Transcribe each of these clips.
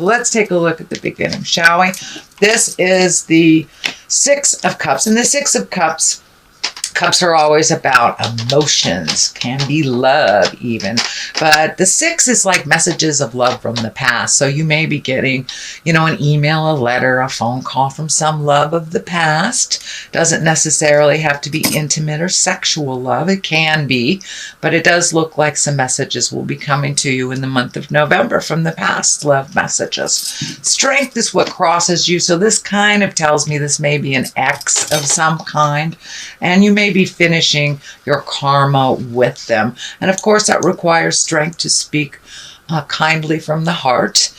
So let's take a look at the beginning, shall we? This is the Six of Cups. And the Six of Cups are always about emotions, can be love even. But the six is like messages of love from the past. So you may be getting, an email, a letter, a phone call from some love of the past. Doesn't necessarily have to be intimate or sexual love. It can be, but it does look like some messages will be coming to you in the month of November from the past, love messages. Strength is what crosses you. So this kind of tells me this may be an ex of some kind, and you may be finishing your karma with them. And of course, that requires strength to speak kindly from the heart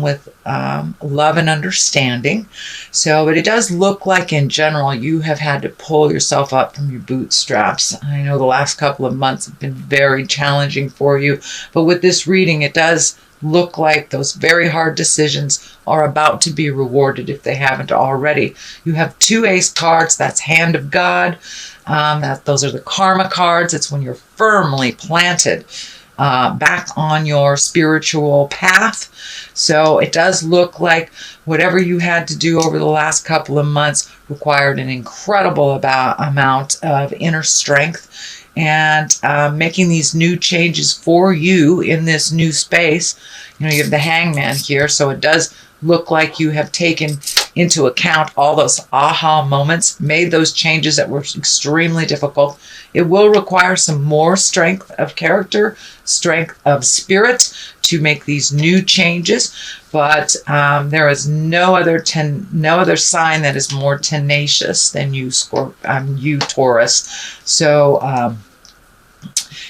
with love and understanding. But it does look like in general you have had to pull yourself up from your bootstraps. I know the last couple of months have been very challenging for you, but with this reading, it does look like those very hard decisions are about to be rewarded if they haven't already. You have 2 ace cards. That's hand of God. Those are the karma cards. It's when you're firmly planted back on your spiritual path. So it does look like whatever you had to do over the last couple of months required an incredible amount of inner strength. And making these new changes for you in this new space. You have the Hangman here, so it does look like you have taken into account all those aha moments, made those changes that were extremely difficult. It will require some more strength of character, strength of spirit to make these new changes, but there is no other sign that is more tenacious than you, Taurus. So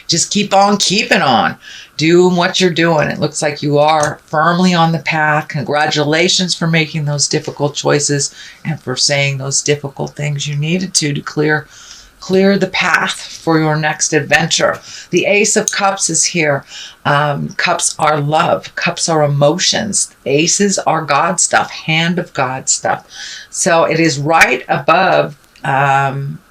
just keep on keeping on, doing what you're doing. It looks like you are firmly on the path. Congratulations for making those difficult choices and for saying those difficult things you needed to clear the path for your next adventure. The Ace of Cups is here. Cups are love. Cups are emotions. Aces are God stuff, hand of God stuff. So it is right above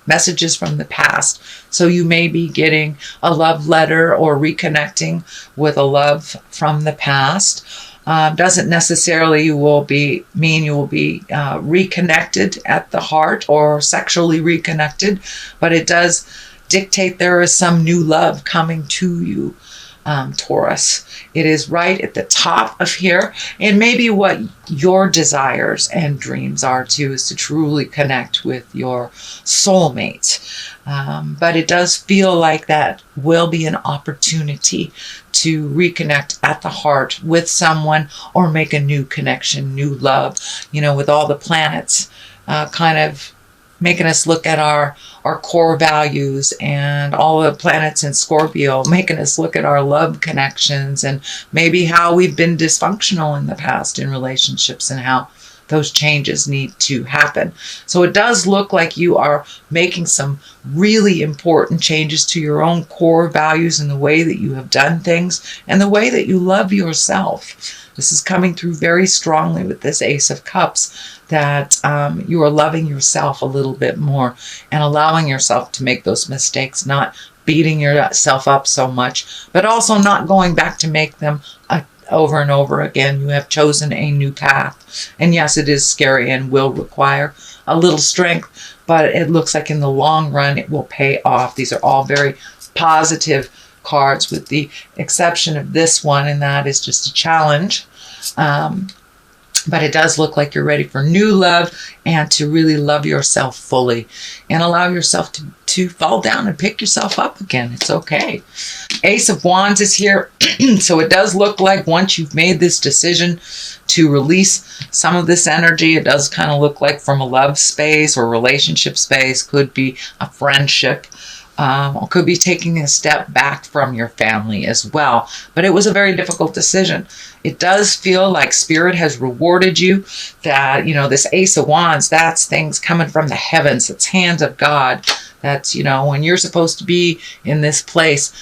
messages from the past. So you may be getting a love letter or reconnecting with a love from the past. Doesn't necessarily mean you will be reconnected at the heart or sexually reconnected, but it does dictate there is some new love coming to you, Taurus. It is right at the top of here, and maybe what your desires and dreams are too is to truly connect with your soulmate. But it does feel like that will be an opportunity to reconnect at the heart with someone or make a new connection, new love, with all the planets kind of making us look at our core values, and all the planets in Scorpio making us look at our love connections and maybe how we've been dysfunctional in the past in relationships and how those changes need to happen. So it does look like you are making some really important changes to your own core values and the way that you have done things and the way that you love yourself. This is coming through very strongly with this Ace of Cups, that you are loving yourself a little bit more and allowing yourself to make those mistakes, not beating yourself up so much, but also not going back to make them over and over again. You have chosen a new path. And yes, it is scary and will require a little strength, but it looks like in the long run it will pay off. These are all very positive cards with the exception of this one, and that is just a challenge. But it does look like you're ready for new love and to really love yourself fully and allow yourself to fall down and pick yourself up again. It's okay. Ace of Wands is here. So it does look like once you've made this decision to release some of this energy, it does kind of look like from a love space or relationship space, could be a friendship. Or could be taking a step back from your family as well. But it was a very difficult decision. It does feel like Spirit has rewarded you, that, this Ace of Wands, that's things coming from the heavens. It's hands of God. That's, when you're supposed to be in this place,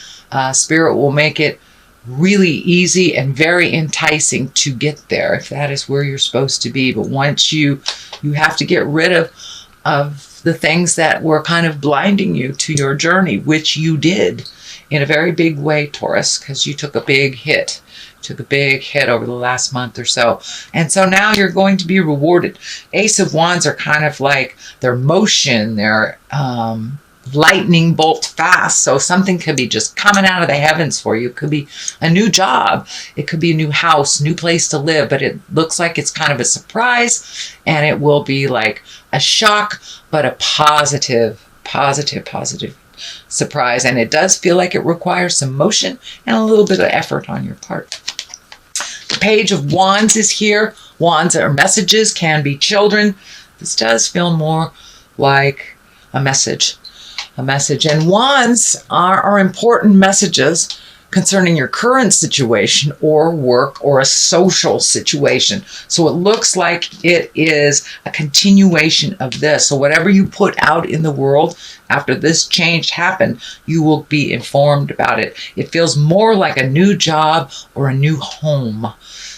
Spirit will make it really easy and very enticing to get there if that is where you're supposed to be. But once you have to get rid of the things that were kind of blinding you to your journey, which you did. in a very big way, Taurus, because you took a big hit. Took a big hit over the last month or so. And so now you're going to be rewarded. Ace of Wands are kind of like their motion, their lightning bolt fast. So something could be just coming out of the heavens for you. It could be a new job. It could be a new house, new place to live. But it looks like it's kind of a surprise. And it will be like a shock, but a positive surprise. And it does feel like it requires some motion and a little bit of effort on your part. The Page of Wands is here. Wands are messages, can be children. This does feel more like a message. And wands are important messages concerning your current situation or work or a social situation. So it looks like it is a continuation of this. So whatever you put out in the world after this change happened, you will be informed about it. It feels more like a new job or a new home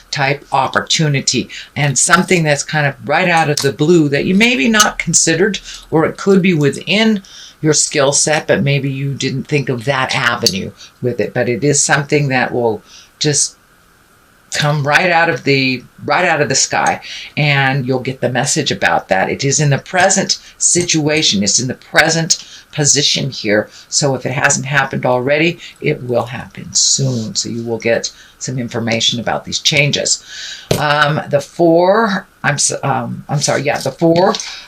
type opportunity, and something that's kind of right out of the blue that you maybe not considered, or it could be within your skill set, but maybe you didn't think of that avenue with it. But it is something that will just come right out of the sky, and you'll get the message about that. It is in the present situation. It's in the present position here. So if it hasn't happened already, it will happen soon. So you will get some information about these changes. The Four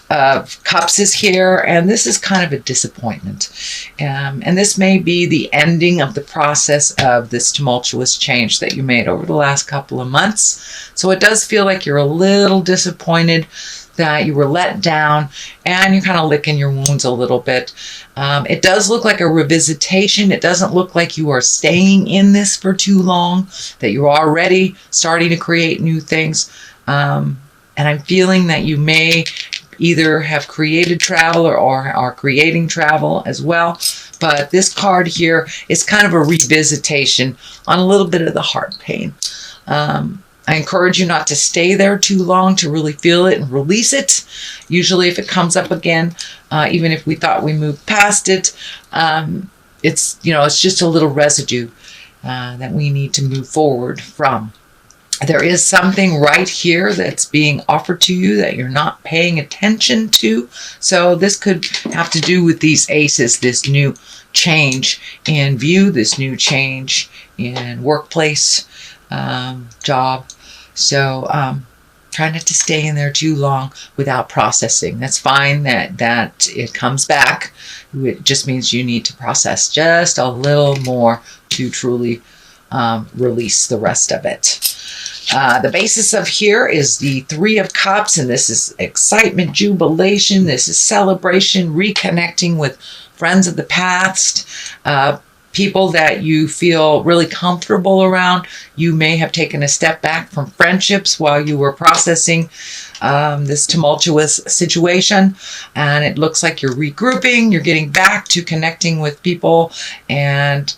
of Cups is here, and this is kind of a disappointment. And this may be the ending of the process of this tumultuous change that you made over the last couple of months. So it does feel like you're a little disappointed that you were let down, and you're kind of licking your wounds a little bit. It does look like a revisitation. It doesn't look like you are staying in this for too long, that you're already starting to create new things. And I'm feeling that you may either have created travel or are creating travel as well. But this card here is kind of a revisitation on a little bit of the heart pain. I encourage you not to stay there too long, to really feel it and release it. Usually if it comes up again, even if we thought we moved past it, it's just a little residue that we need to move forward from. There is something right here that's being offered to you that you're not paying attention to. So this could have to do with these aces, this new change in view, this new change in workplace, job. So try not to stay in there too long without processing. That's fine that it comes back. It just means you need to process just a little more to truly release the rest of it. The basis of here is the Three of Cups, and this is excitement, jubilation. This is celebration, reconnecting with friends of the past, people that you feel really comfortable around. You may have taken a step back from friendships while you were processing this tumultuous situation, and it looks like you're regrouping, you're getting back to connecting with people, and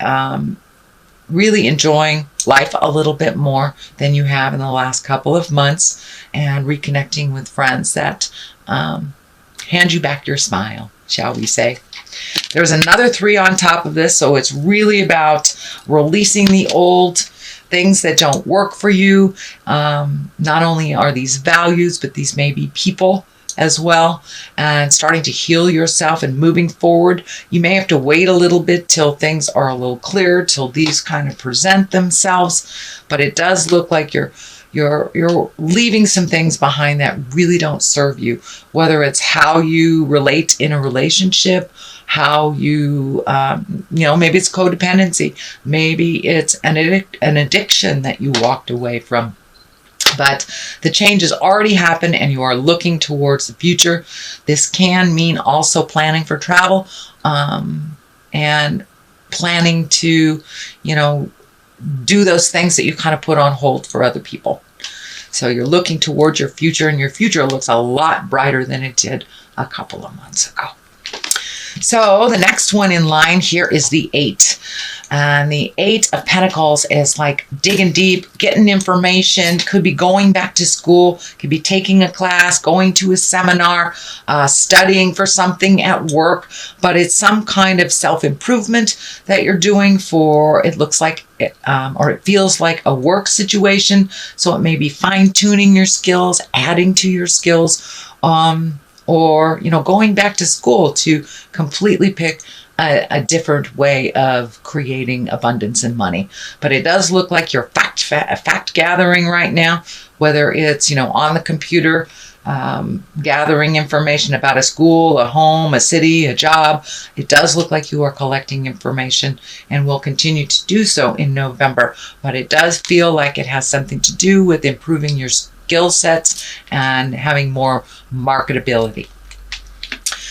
really enjoying life a little bit more than you have in the last couple of months, and reconnecting with friends that hand you back your smile, shall we say. There's another 3 on top of this, so it's really about releasing the old things that don't work for you. Not only are these values, but these may be people as well, and starting to heal yourself and moving forward. You may have to wait a little bit till things are a little clearer, till these kind of present themselves, but it does look like you're leaving some things behind that really don't serve you, whether it's how you relate in a relationship, how you, maybe it's codependency, maybe it's an addiction that you walked away from. But the change has already happened, and you are looking towards the future. This can mean also planning for travel, and planning to, do those things that you kind of put on hold for other people. So you're looking towards your future, and your future looks a lot brighter than it did a couple of months ago. So the next one in line here is the 8 And the Eight of Pentacles is like digging deep, getting information, could be going back to school, could be taking a class, going to a seminar, studying for something at work, but it's some kind of self-improvement that you're doing for, it looks like, or it feels like a work situation. So it may be fine-tuning your skills, adding to your skills, or, going back to school to completely pick a different way of creating abundance and money. But it does look like you're fact gathering right now, whether it's, on the computer, gathering information about a school, a home, a city, a job. It does look like you are collecting information and will continue to do so in November. But it does feel like it has something to do with improving your skill sets and having more marketability.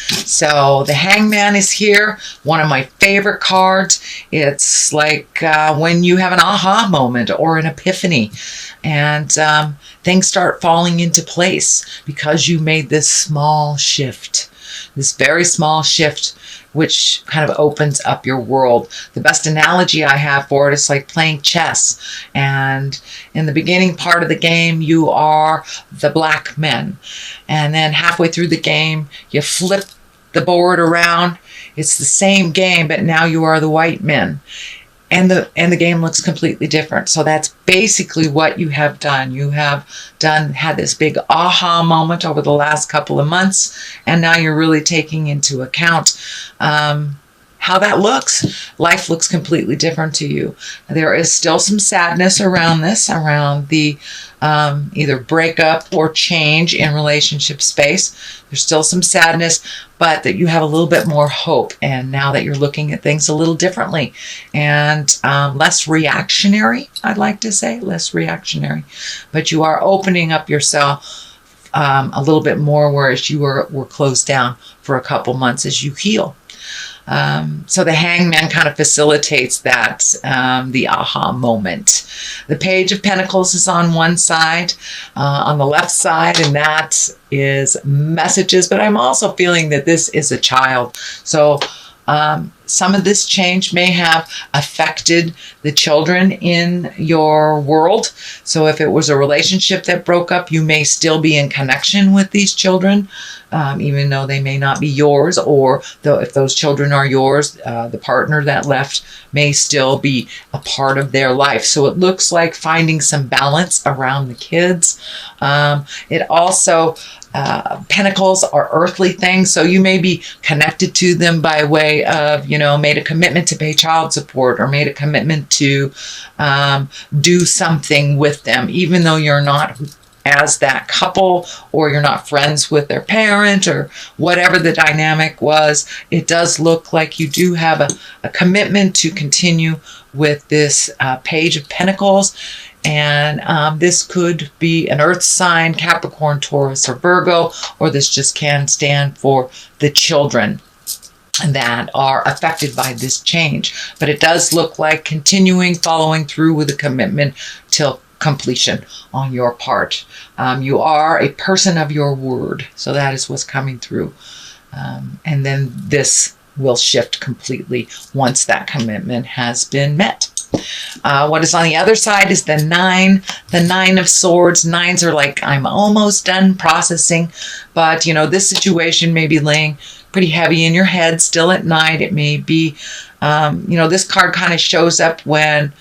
So the Hangman is here, one of my favorite cards. It's like when you have an aha moment or an epiphany, and things start falling into place because you made this small shift, this very small shift, which kind of opens up your world. The best analogy I have for it is like playing chess. And in the beginning part of the game, you are the black men. And then halfway through the game, you flip the board around. It's the same game, but now you are the white men. And the game looks completely different. So that's basically what you have done. You have had this big aha moment over the last couple of months, and now you're really taking into account how that looks. Life looks completely different to you. There is still some sadness around this, around the either breakup or change in relationship space. There's still some sadness, but that you have a little bit more hope. And now that you're looking at things a little differently and less reactionary, I'd like to say, less reactionary. But you are opening up yourself a little bit more, whereas you were closed down for a couple months as you heal. So the Hangman kind of facilitates that, the aha moment. The Page of Pentacles is on one side, on the left side, and that is messages, but I'm also feeling that this is a child. So some of this change may have affected the children in your world. So if it was a relationship that broke up, you may still be in connection with these children, even though they may not be yours, or though if those children are yours, the partner that left may still be a part of their life. So it looks like finding some balance around the kids. It also, pentacles are earthly things, so you may be connected to them by way of, made a commitment to pay child support, or made a commitment to do something with them, even though you're not as that couple, or you're not friends with their parent, or whatever the dynamic was. It does look like you do have a commitment to continue with this Page of Pentacles. And this could be an earth sign, Capricorn, Taurus, or Virgo, or this just can stand for the children that are affected by this change. But it does look like continuing, following through with a commitment till completion on your part. You are a person of your word. So that is what's coming through. And then this will shift completely once that commitment has been met. What is on the other side is the Nine of Swords. Nines are like, I'm almost done processing, but this situation may be laying pretty heavy in your head still at night. It may be, this card kind of shows up when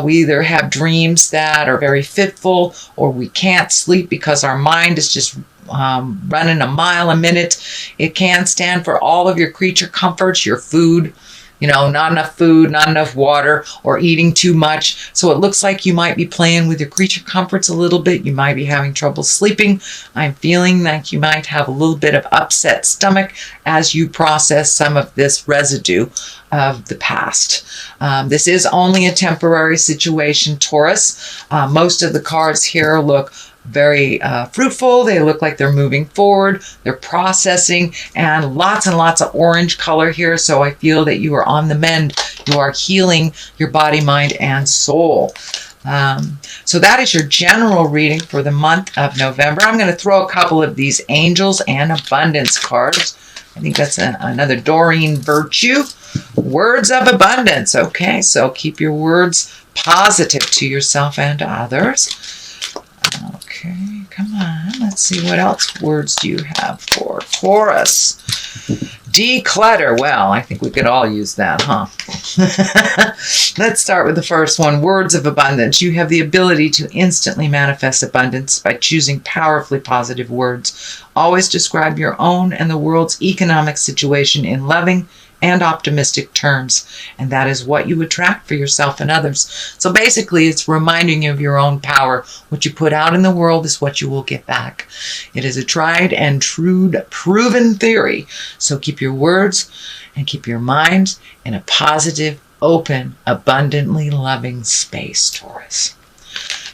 we either have dreams that are very fitful, or we can't sleep because our mind is just running a mile a minute. It can stand for all of your creature comforts, your food, not enough food, not enough water, or eating too much. So it looks like you might be playing with your creature comforts a little bit. You might be having trouble sleeping. I'm feeling like you might have a little bit of upset stomach as you process some of this residue of the past. This is only a temporary situation, Taurus. Most of the cards here look very fruitful. They look like they're moving forward, they're processing, and lots of orange color here. So I feel that you are on the mend. You are healing your body, mind, and soul. So that is your general reading for the month of November. I'm going to throw a couple of these angels and abundance cards I think that's another Doreen virtue. Words of abundance. Okay, so keep your words positive to yourself and to others. Okay, come on. Let's see, what else words do you have for Taurus? Declutter. Well, I think we could all use that, huh? Let's start with the first one. Words of abundance. You have the ability to instantly manifest abundance by choosing powerfully positive words. Always describe your own and the world's economic situation in loving and optimistic terms, and that is what you attract for yourself and others. So basically, it's reminding you of your own power. What you put out in the world is what you will get back. It is a tried and true proven theory. So keep your words and keep your mind in a positive, open, abundantly loving space, Taurus.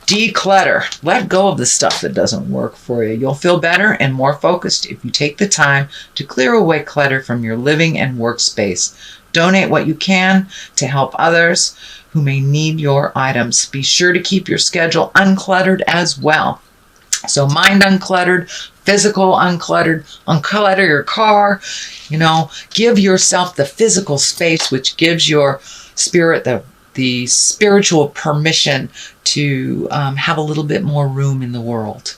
Declutter. Let go of the stuff that doesn't work for you. You'll feel better and more focused if you take the time to clear away clutter from your living and workspace. Donate what you can to help others who may need your items. Be sure to keep your schedule uncluttered as well. So mind uncluttered, physical uncluttered, unclutter your car. Give yourself the physical space, which gives your spirit the spiritual permission to have a little bit more room in the world.